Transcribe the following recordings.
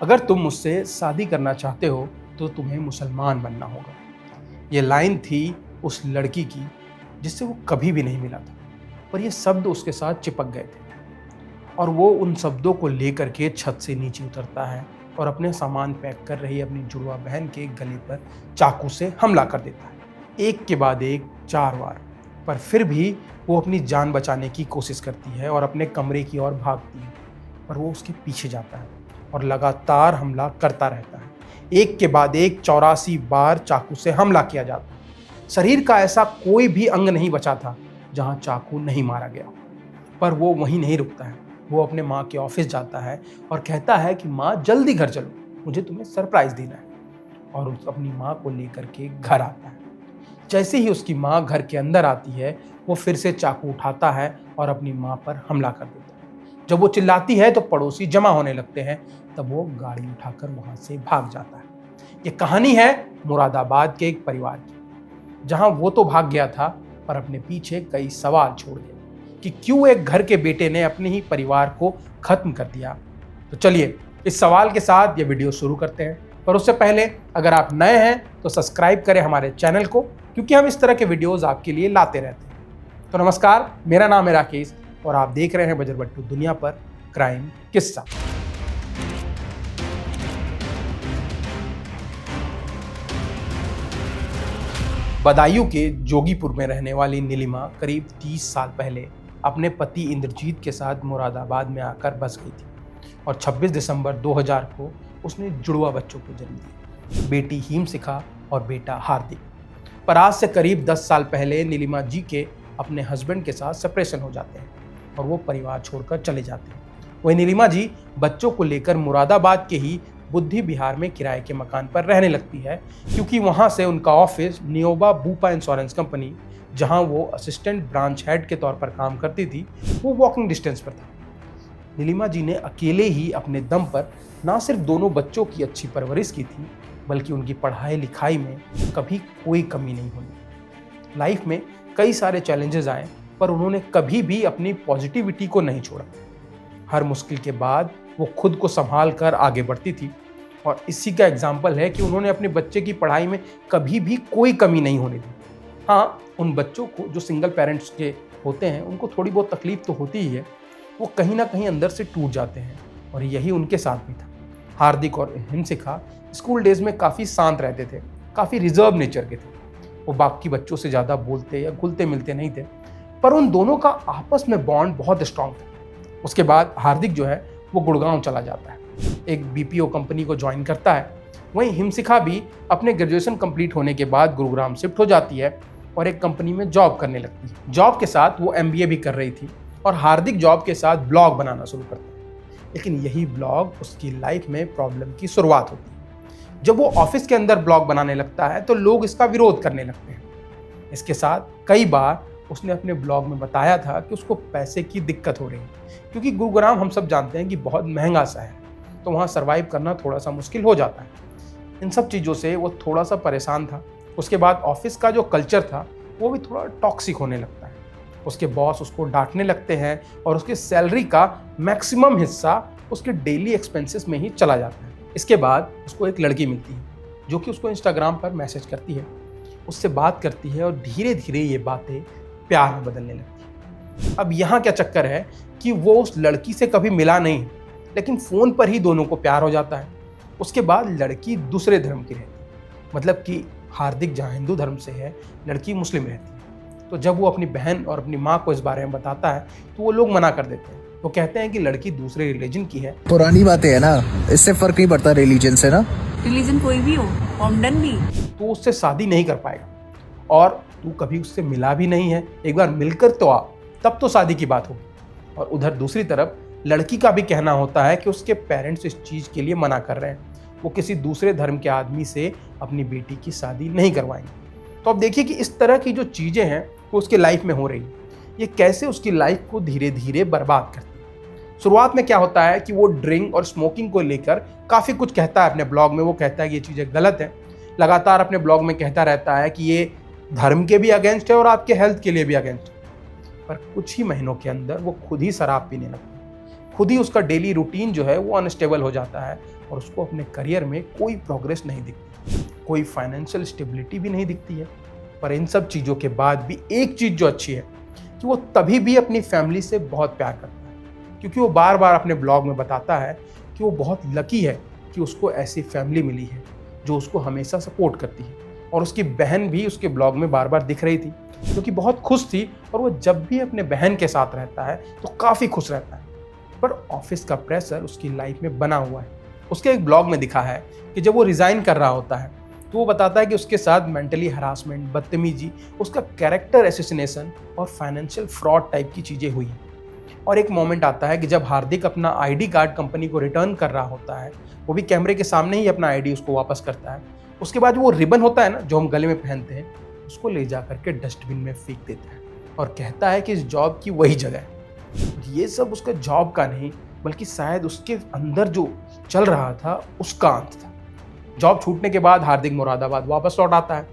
अगर तुम मुझसे शादी करना चाहते हो तो तुम्हें मुसलमान बनना होगा। ये लाइन थी उस लड़की की जिससे वो कभी भी नहीं मिला था, पर ये शब्द उसके साथ चिपक गए थे और वो उन शब्दों को लेकर के छत से नीचे उतरता है और अपने सामान पैक कर रही अपनी जुड़वा बहन के गले पर चाकू से हमला कर देता है, एक के बाद एक 4 बार। पर फिर भी वो अपनी जान बचाने की कोशिश करती है और अपने कमरे की ओर भागती है, पर वो उसके पीछे जाता है और लगातार हमला करता रहता है। एक के बाद एक 84 बार चाकू से हमला किया जाता है। शरीर का ऐसा कोई भी अंग नहीं बचा था जहां चाकू नहीं मारा गया। पर वो वहीं नहीं रुकता है, वो अपने माँ के ऑफिस जाता है और कहता है कि माँ जल्दी घर चलो, मुझे तुम्हें सरप्राइज देना है। और उस अपनी माँ को लेकर के घर आता है। जैसे ही उसकी माँ घर के अंदर आती है, वो फिर से चाकू उठाता है और अपनी माँ पर हमला कर देता है। जब वो चिल्लाती है तो पड़ोसी जमा होने लगते हैं, तब वो गाड़ी उठाकर वहां से भाग जाता है। ये कहानी है मुरादाबाद के एक परिवार की, जहां वो तो भाग गया था पर अपने पीछे कई सवाल छोड़ गया कि क्यों एक घर के बेटे ने अपने ही परिवार को खत्म कर दिया। तो चलिए इस सवाल के साथ ये वीडियो शुरू करते हैं, पर उससे पहले अगर आप नए हैं तो सब्सक्राइब करें हमारे चैनल को, क्योंकि हम इस तरह के वीडियोस आपके लिए लाते रहते हैं। तो नमस्कार, मेरा नाम है राकेश और आप देख रहे हैं बजरबट्टू दुनिया पर क्राइम किस्सा। बदायूं के जोगीपुर में रहने वाली नीलिमा करीब 30 साल पहले अपने पति इंद्रजीत के साथ मुरादाबाद में आकर बस गई थी और 26 दिसंबर 2000 को उसने जुड़वा बच्चों को जन्म दिया, बेटी हिमशिखा और बेटा हार्दिक। पर आज से करीब 10 साल पहले नीलिमा जी के अपने हस्बैंड के साथ सेपरेशन हो जाते हैं और वो परिवार छोड़कर चले जाते हैं। वही नीलिमा जी बच्चों को लेकर मुरादाबाद के ही बुद्धि विहार में किराए के मकान पर रहने लगती है, क्योंकि वहां से उनका ऑफिस नियोबा बूपा इंश्योरेंस कंपनी, जहां वो असिस्टेंट ब्रांच हेड के तौर पर काम करती थी, वो वॉकिंग डिस्टेंस पर था। नीलिमा जी ने अकेले ही अपने दम पर ना सिर्फ दोनों बच्चों की अच्छी परवरिश की थी, बल्कि उनकी पढ़ाई लिखाई में कभी कोई कमी नहीं हुई। लाइफ में कई सारे चैलेंजेस आए, पर उन्होंने कभी भी अपनी पॉजिटिविटी को नहीं छोड़ा। हर मुश्किल के बाद वो खुद को संभाल कर आगे बढ़ती थी और इसी का एग्जाम्पल है कि उन्होंने अपने बच्चे की पढ़ाई में कभी भी कोई कमी नहीं होने दी। हाँ, उन बच्चों को जो सिंगल पेरेंट्स के होते हैं उनको थोड़ी बहुत तकलीफ तो होती ही है, वो कहीं ना कहीं अंदर से टूट जाते हैं और यही उनके साथ भी था। हार्दिक और हिमशिखा स्कूल डेज में काफ़ी शांत रहते थे, काफ़ी रिजर्व नेचर के थे। वो बाकी बच्चों से ज़्यादा बोलते या घुलते मिलते नहीं थे, पर उन दोनों का आपस में बॉन्ड बहुत स्ट्रांग था। उसके बाद हार्दिक जो है वो गुड़गांव चला जाता है, एक बीपीओ कंपनी को ज्वाइन करता है। वहीं हिमशिखा भी अपने ग्रेजुएशन कंप्लीट होने के बाद गुरुग्राम शिफ्ट हो जाती है और एक कंपनी में जॉब करने लगती है। जॉब के साथ वो एमबीए भी कर रही थी और हार्दिक जॉब के साथ ब्लॉग बनाना शुरू करता है। लेकिन यही ब्लॉग उसकी लाइफ में प्रॉब्लम की शुरुआत होती है। जब वो ऑफिस के अंदर ब्लॉग बनाने लगता है तो लोग इसका विरोध करने लगते हैं। इसके साथ कई बार उसने अपने ब्लॉग में बताया था कि उसको पैसे की दिक्कत हो रही है, क्योंकि गुरुग्राम हम सब जानते हैं कि बहुत महंगा सा है, तो वहाँ सर्वाइव करना थोड़ा सा मुश्किल हो जाता है। इन सब चीज़ों से वो थोड़ा सा परेशान था। उसके बाद ऑफिस का जो कल्चर था वो भी थोड़ा टॉक्सिक होने लगता है। उसके बॉस उसको डांटने लगते हैं और उसकी सैलरी का मैक्सिमम हिस्सा उसके डेली एक्सपेंसेस में ही चला जाता है। इसके बाद उसको एक लड़की मिलती है जो कि उसको इंस्टाग्राम पर मैसेज करती है, उससे बात करती है और धीरे धीरे ये बातें प्यार में बदलने लगती है। अब यहाँ क्या चक्कर है कि वो उस लड़की से कभी मिला नहीं, लेकिन फ़ोन पर ही दोनों को प्यार हो जाता है। उसके बाद लड़की दूसरे धर्म की रहती है, मतलब कि हार्दिक जहाँ हिंदू धर्म से है, लड़की मुस्लिम रहती है। तो जब वो अपनी बहन और अपनी माँ को इस बारे में बताता है तो वो लोग मना कर देते हैं। वो कहते हैं कि लड़की दूसरे रिलीजन की है। पुरानी बातें है ना, इससे फर्क नहीं पड़ता रिलीजन से ना। रिलीजन कोई भी हो, कॉमन भी, तो उससे शादी नहीं कर पाएगा और तू कभी उससे मिला भी नहीं है, एक बार मिलकर तो आ, तब तो शादी की बात होगी। और उधर दूसरी तरफ लड़की का भी कहना होता है कि उसके पेरेंट्स इस चीज़ के लिए मना कर रहे हैं, वो किसी दूसरे धर्म के आदमी से अपनी बेटी की शादी नहीं करवाएंगे। तो अब देखिए कि इस तरह की जो चीज़ें हैं वो उसकी लाइफ में हो रही है, ये कैसे उसकी लाइफ को धीरे धीरे बर्बाद करती है। शुरुआत में क्या होता है कि वो ड्रिंक और स्मोकिंग को लेकर काफ़ी कुछ कहता है अपने ब्लॉग में। वो कहता है कि ये चीज़ें गलत हैं, लगातार अपने ब्लॉग में कहता रहता है कि ये धर्म के भी अगेंस्ट है और आपके हेल्थ के लिए भी अगेंस्ट है। पर कुछ ही महीनों के अंदर वो खुद ही शराब पीने लगता है, खुद ही उसका डेली रूटीन जो है वो अनस्टेबल हो जाता है और उसको अपने करियर में कोई प्रोग्रेस नहीं दिखती, कोई फाइनेंशियल स्टेबिलिटी भी नहीं दिखती है। पर इन सब चीज़ों के बाद भी एक चीज़ जो अच्छी है कि वो तभी भी अपनी फैमिली से बहुत प्यार करता है, क्योंकि वो बार बार अपने ब्लॉग में बताता है कि वो बहुत लकी है कि उसको ऐसी फैमिली मिली है जो उसको हमेशा सपोर्ट करती है। और उसकी बहन भी उसके ब्लॉग में बार बार दिख रही थी, क्योंकि बहुत खुश थी और वो जब भी अपने बहन के साथ रहता है तो काफ़ी खुश रहता है। पर ऑफिस का प्रेशर उसकी लाइफ में बना हुआ है। उसके एक ब्लॉग में दिखा है कि जब वो रिज़ाइन कर रहा होता है तो वो बताता है कि उसके साथ मेंटली हरासमेंट, बदतमीजी, उसका कैरेक्टर असैसिनेशन और फाइनेंशियल फ्रॉड टाइप की चीज़ें हुई। और एक मोमेंट आता है कि जब हार्दिक अपना आईडी कार्ड कंपनी को रिटर्न कर रहा होता है, वो भी कैमरे के सामने ही अपना आईडी उसको वापस करता है। उसके बाद वो रिबन होता है ना जो हम गले में पहनते हैं, उसको ले जा करके डस्टबिन में फेंक देता है और कहता है कि इस जॉब की वही जगह है। ये सब उसका जॉब का नहीं, बल्कि शायद उसके अंदर जो चल रहा था उसका अंत था। जॉब छूटने के बाद हार्दिक मुरादाबाद वापस लौट आता है।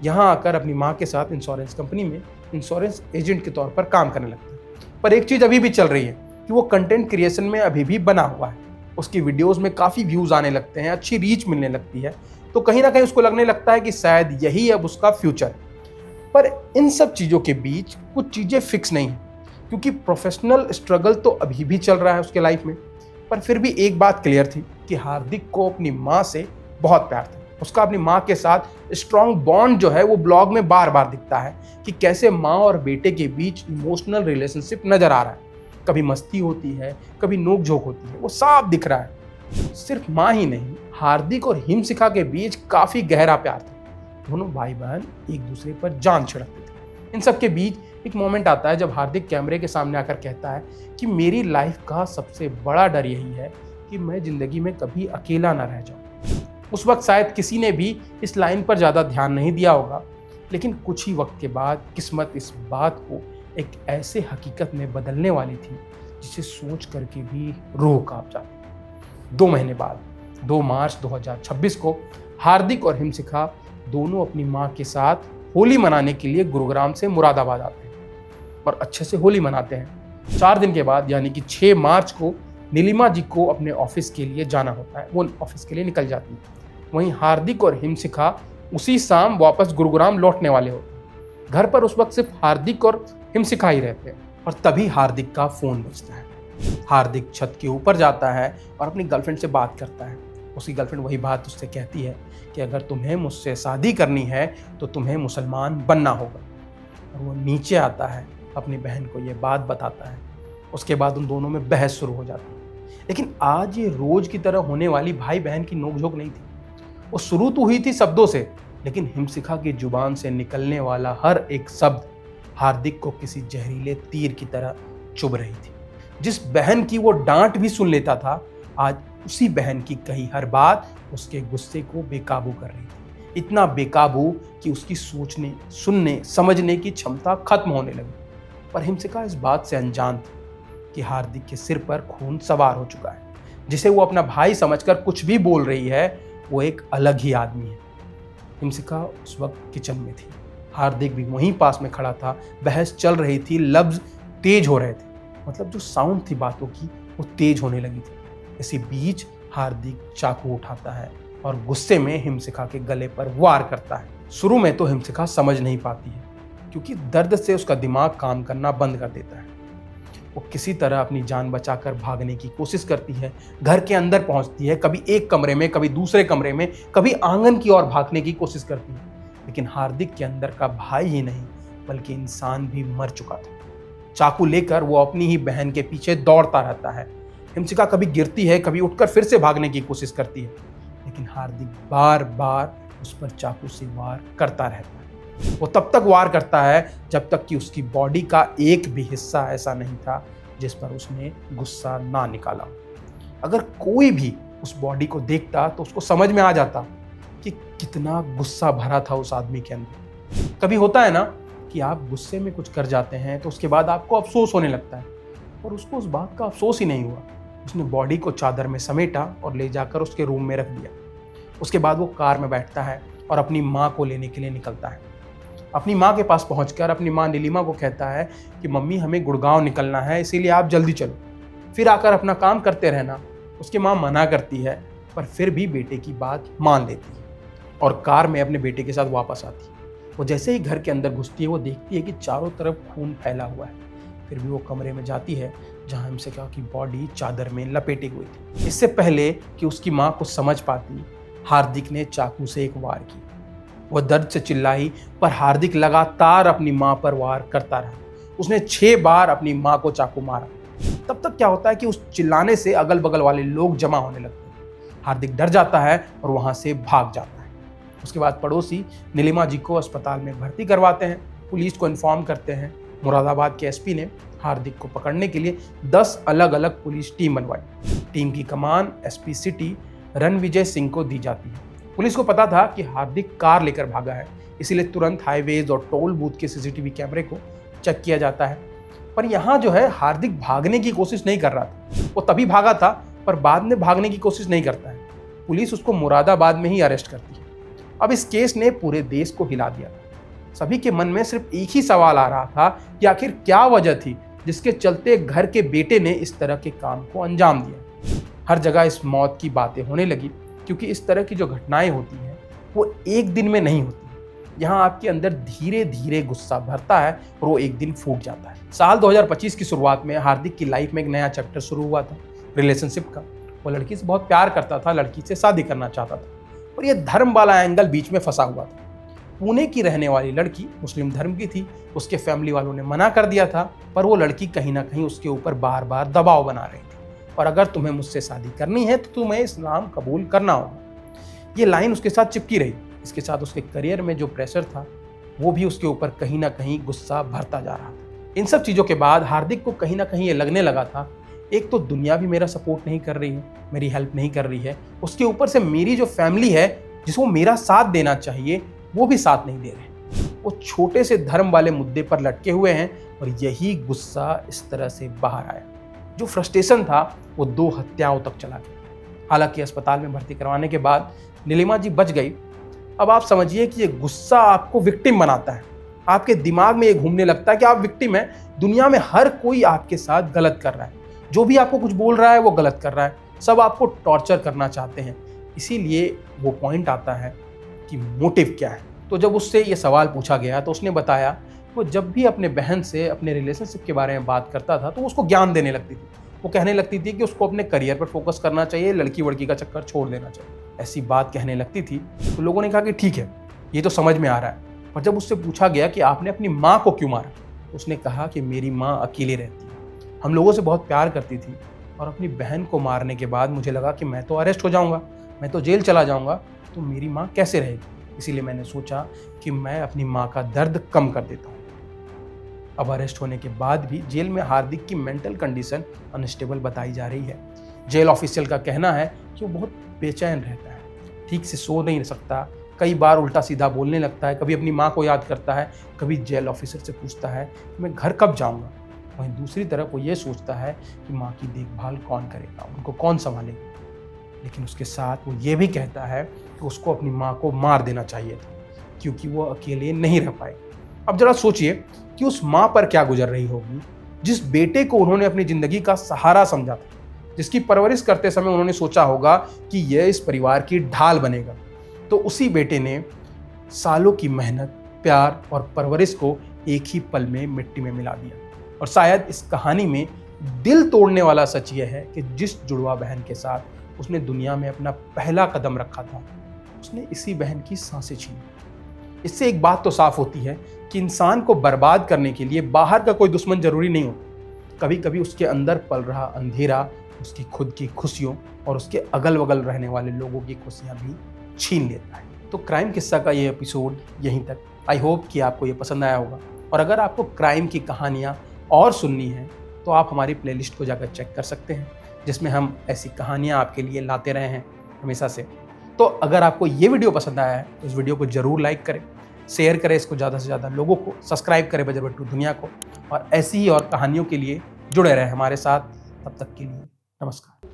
यहाँ आकर अपनी माँ के साथ इंश्योरेंस कंपनी में इंश्योरेंस एजेंट के तौर पर काम करने लगता है। पर एक चीज़ अभी भी चल रही है कि वो कंटेंट क्रिएशन में अभी भी बना हुआ है। उसकी वीडियोस में काफ़ी व्यूज़ आने लगते हैं, अच्छी रीच मिलने लगती है, तो कहीं ना कहीं उसको लगने लगता है कि शायद यही अब उसका फ्यूचर है। पर इन सब चीज़ों के बीच कुछ चीज़ें फिक्स नहीं है, क्योंकि प्रोफेशनल स्ट्रगल तो अभी भी चल रहा है उसके लाइफ में। पर फिर भी एक बात क्लियर थी कि हार्दिक को अपनी माँ से बहुत प्यार था। उसका अपनी माँ के साथ स्ट्रॉन्ग बॉन्ड जो है वो ब्लॉग में बार बार दिखता है कि कैसे माँ और बेटे के बीच इमोशनल रिलेशनशिप नजर आ रहा है। कभी मस्ती होती है, कभी नोक झोंक होती है, वो साफ दिख रहा है। सिर्फ माँ ही नहीं, हार्दिक और हिमशिखा के बीच काफी गहरा प्यार था। दोनों भाई बहन एक दूसरे पर जान छिड़कते थे। इन सब के बीच एक मोमेंट आता है जब हार्दिक कैमरे के सामने आकर कहता है कि मेरी लाइफ का सबसे बड़ा डर यही है कि मैं जिंदगी में कभी अकेला ना रह जाऊं। उस वक्त शायद किसी ने भी इस लाइन पर ज़्यादा ध्यान नहीं दिया होगा, लेकिन कुछ ही वक्त के बाद किस्मत इस बात को एक ऐसे हकीकत में बदलने वाली थी जिसे सोच करके भी रूह कांप जाती। 2 महीने बाद 2 मार्च 2026 को हार्दिक और हिमशिखा दोनों अपनी माँ के साथ होली मनाने के लिए गुरुग्राम से मुरादाबाद आते हैं और अच्छे से होली मनाते हैं। 4 दिन के बाद यानी कि 6 मार्च को नीलिमा जी को अपने ऑफिस के लिए जाना होता है, वो ऑफिस के लिए निकल जाती है। वहीं हार्दिक और हिमशिखा उसी शाम वापस गुरुग्राम लौटने वाले होते हैं। घर पर उस वक्त सिर्फ हार्दिक और हिमशिखा ही रहते हैं और तभी हार्दिक का फोन बजता है। हार्दिक छत के ऊपर जाता है और अपनी गर्लफ्रेंड से बात करता है। उसकी गर्लफ्रेंड वही बात उससे कहती है कि अगर तुम्हें मुझसे शादी करनी है तो तुम्हें मुसलमान बनना होगा। और वो नीचे आता है, अपनी बहन को ये बात बताता है। उसके बाद उन दोनों में बहस शुरू हो जाती है। लेकिन आज ये रोज की तरह होने वाली भाई बहन की नोकझोंक नहीं थी। वो शुरू तो हुई थी शब्दों से, लेकिन हिमशिखा की जुबान से निकलने वाला हर एक शब्द हार्दिक को किसी जहरीले तीर की तरह चुभ रही थी। जिस बहन की वो डांट भी सुन लेता था, आज उसी बहन की कही हर बात उसके गुस्से को बेकाबू कर रही थी। इतना बेकाबू कि उसकी सोचने, सुनने, समझने की क्षमता खत्म होने लगी। पर हिमशिखा इस बात से अनजान थी कि हार्दिक के सिर पर खून सवार हो चुका है। जिसे वो अपना भाई समझकर कुछ भी बोल रही है, वो एक अलग ही आदमी है। हिमशिखा उस वक्त किचन में थी, हार्दिक भी वहीं पास में खड़ा था। बहस चल रही थी, लफ्ज तेज हो रहे थे, मतलब जो साउंड थी बातों की वो तेज होने लगी थी। इसी बीच हार्दिक चाकू उठाता है और गुस्से में हिमशिखा के गले पर वार करता है। शुरू में तो हिमशिखा समझ नहीं पाती है, क्योंकि दर्द से उसका दिमाग काम करना बंद कर देता है। वो किसी तरह अपनी जान बचाकर भागने की कोशिश करती है, घर के अंदर पहुंचती है, कभी एक कमरे में, कभी दूसरे कमरे में, कभी आंगन की ओर भागने की कोशिश करती है। लेकिन हार्दिक के अंदर का भाई ही नहीं बल्कि इंसान भी मर चुका था। चाकू लेकर वो अपनी ही बहन के पीछे दौड़ता रहता है। हिमशिखा कभी गिरती है, कभी उठकर फिर से भागने की कोशिश करती है, लेकिन हार्दिक बार बार उस पर चाकू से वार करता रहता है। वो तब तक वार करता है जब तक कि उसकी बॉडी का एक भी हिस्सा ऐसा नहीं था जिस पर उसने गुस्सा ना निकाला। अगर कोई भी उस बॉडी को देखता तो उसको समझ में आ जाता कि कितना गुस्सा भरा था उस आदमी के अंदर। कभी होता है ना कि आप गुस्से में कुछ कर जाते हैं तो उसके बाद आपको अफसोस होने लगता है, और उसको उस बात का अफसोस ही नहीं हुआ। उसने बॉडी को चादर में समेटा और ले जाकर उसके रूम में रख दिया। उसके बाद वो कार में बैठता है और अपनी माँ को लेने के लिए निकलता है। अपनी माँ के पास पहुंचकर अपनी माँ नीलिमा को कहता है कि मम्मी हमें गुड़गांव निकलना है, इसीलिए आप जल्दी चलो। फिर आकर अपना काम करते रहना। उसकी माँ मना करती है पर फिर भी बेटे की बात मान लेती है और कार में अपने बेटे के साथ वापस आती है। वो जैसे ही घर के अंदर घुसती है वो देखती है कि चारों तरफ खून फैला हुआ है। फिर भी वो कमरे में जाती है जहाँ हिमशिका की बॉडी चादर में लपेटी हुई थी। इससे पहले कि उसकी माँ कुछ समझ पाती, हार्दिक ने चाकू से एक वार की। वह दर्द से चिल्लाई पर हार्दिक लगातार अपनी माँ पर वार करता रहा। उसने 6 बार अपनी माँ को चाकू मारा। तब तक क्या होता है कि उस चिल्लाने से अगल बगल वाले लोग जमा होने लगते हैं। हार्दिक डर जाता है और वहाँ से भाग जाता है। उसके बाद पड़ोसी नीलिमा जी को अस्पताल में भर्ती करवाते हैं, पुलिस को इन्फॉर्म करते हैं। मुरादाबाद के एसपी ने हार्दिक को पकड़ने के लिए 10 अलग अलग पुलिस टीम बनवाई। टीम की कमान एसपी सिटी रणविजय सिंह को दी जाती है। पुलिस को पता था कि हार्दिक कार लेकर भागा है, इसीलिए तुरंत हाईवेज और टोल बूथ के सीसीटीवी कैमरे को चेक किया जाता है। पर यहाँ जो है हार्दिक भागने की कोशिश नहीं कर रहा था। वो तभी भागा था पर बाद में भागने की कोशिश नहीं करता है। पुलिस उसको मुरादाबाद में ही अरेस्ट करती है। अब इस केस ने पूरे देश को हिला दिया था। सभी के मन में सिर्फ एक ही सवाल आ रहा था कि आखिर क्या वजह थी जिसके चलते घर के बेटे ने इस तरह के काम को अंजाम दिया। हर जगह इस मौत की बातें होने लगी क्योंकि इस तरह की जो घटनाएं होती हैं वो एक दिन में नहीं होती। यहाँ आपके अंदर धीरे धीरे गुस्सा भरता है और वो एक दिन फूट जाता है। साल 2025 की शुरुआत में हार्दिक की लाइफ में एक नया चैप्टर शुरू हुआ था रिलेशनशिप का। वो लड़की से बहुत प्यार करता था, लड़की से शादी करना चाहता था और ये धर्म वाला एंगल बीच में फंसा हुआ था। पुणे की रहने वाली लड़की मुस्लिम धर्म की थी। उसके फैमिली वालों ने मना कर दिया था पर वो लड़की कहीं ना कहीं उसके ऊपर बार बार दबाव बना रही थी और अगर तुम्हें मुझसे शादी करनी है तो तुम्हें इस्लाम कबूल करना होगा। ये लाइन उसके साथ चिपकी रही। इसके साथ उसके करियर में जो प्रेशर था वो भी उसके ऊपर कहीं ना कहीं गुस्सा भरता जा रहा था। इन सब चीज़ों के बाद हार्दिक को कहीं ना कहीं ये लगने लगा था, एक तो दुनिया भी मेरा सपोर्ट नहीं कर रही है, मेरी हेल्प नहीं कर रही है, उसके ऊपर से मेरी जो फैमिली है जिसको मेरा साथ देना चाहिए वो भी साथ नहीं दे रहे। वो छोटे से धर्म वाले मुद्दे पर लटके हुए हैं और यही गुस्सा इस तरह से बाहर आया। जो फ्रस्ट्रेशन था वो 2 हत्याओं तक चला गया। हालांकि अस्पताल में भर्ती करवाने के बाद नीलिमा जी बच गई। अब आप समझिए कि ये गुस्सा आपको विक्टिम बनाता है। आपके दिमाग में ये घूमने लगता है कि आप विक्टिम हैं, दुनिया में हर कोई आपके साथ गलत कर रहा है, जो भी आपको कुछ बोल रहा है वो गलत कर रहा है, सब आपको टॉर्चर करना चाहते हैं। इसीलिए वो पॉइंट आता है कि मोटिव क्या है। तो जब उससे ये सवाल पूछा गया तो उसने बताया वो जब भी अपने बहन से अपने रिलेशनशिप के बारे में बात करता था तो उसको ज्ञान देने लगती थी। वो कहने लगती थी कि उसको अपने करियर पर फोकस करना चाहिए, लड़की वड़की का चक्कर छोड़ देना चाहिए। ऐसी बात कहने लगती थी तो लोगों ने कहा कि ठीक है, ये तो समझ में आ रहा है। पर जब उससे पूछा गया कि आपने अपनी माँ को क्यों मारा, उसने कहा कि मेरी माँ अकेली रहती है, हम लोगों से बहुत प्यार करती थी और अपनी बहन को मारने के बाद मुझे लगा कि मैं तो अरेस्ट हो जाऊँगा, मैं तो जेल चला जाऊँगा, तो मेरी माँ कैसे रहेगी। इसीलिए मैंने सोचा कि मैं अपनी माँ का दर्द कम कर देता हूँ। अब अरेस्ट होने के बाद भी जेल में हार्दिक की मेंटल कंडीशन अनस्टेबल बताई जा रही है। जेल ऑफिशियल का कहना है कि वो बहुत बेचैन रहता है, ठीक से सो नहीं सकता, कई बार उल्टा सीधा बोलने लगता है, कभी अपनी माँ को याद करता है, कभी जेल ऑफिसर से पूछता है कि मैं घर कब जाऊँगा। वहीं दूसरी तरफ वो ये सोचता है कि माँ की देखभाल कौन करेगा, उनको कौन संभालेगा। लेकिन उसके साथ वो ये भी कहता है कि उसको अपनी माँ को मार देना चाहिए था क्योंकि वो अकेले नहीं रह पाए। अब जरा सोचिए कि उस माँ पर क्या गुजर रही होगी जिस बेटे को उन्होंने अपनी ज़िंदगी का सहारा समझा था, जिसकी परवरिश करते समय उन्होंने सोचा होगा कि यह इस परिवार की ढाल बनेगा। तो उसी बेटे ने सालों की मेहनत, प्यार और परवरिश को एक ही पल में मिट्टी में मिला दिया। और शायद इस कहानी में दिल तोड़ने वाला सच यह है कि जिस जुड़वा बहन के साथ उसने दुनिया में अपना पहला कदम रखा था, उसने इसी बहन की सांसें छीनी। इससे एक बात तो साफ होती है कि इंसान को बर्बाद करने के लिए बाहर का कोई दुश्मन जरूरी नहीं होता। कभी कभी उसके अंदर पल रहा अंधेरा उसकी खुद की खुशियों और उसके अगल बगल रहने वाले लोगों की खुशियां भी छीन लेता है। तो क्राइम किस्सा का ये एपिसोड यहीं तक। आई होप कि आपको ये पसंद आया होगा और अगर आपको क्राइम की कहानियाँ और सुननी है तो आप हमारी प्लेलिस्ट को जाकर चेक कर सकते हैं, जिसमें हम ऐसी कहानियाँ आपके लिए लाते रहे हैं हमेशा से। तो अगर आपको ये वीडियो पसंद आया है तो इस वीडियो को ज़रूर लाइक करें, शेयर करें इसको ज़्यादा से ज़्यादा लोगों को, सब्सक्राइब करें बजर बट्टू दुनिया को और ऐसी ही और कहानियों के लिए जुड़े रहें हमारे साथ। तब तक के लिए नमस्कार।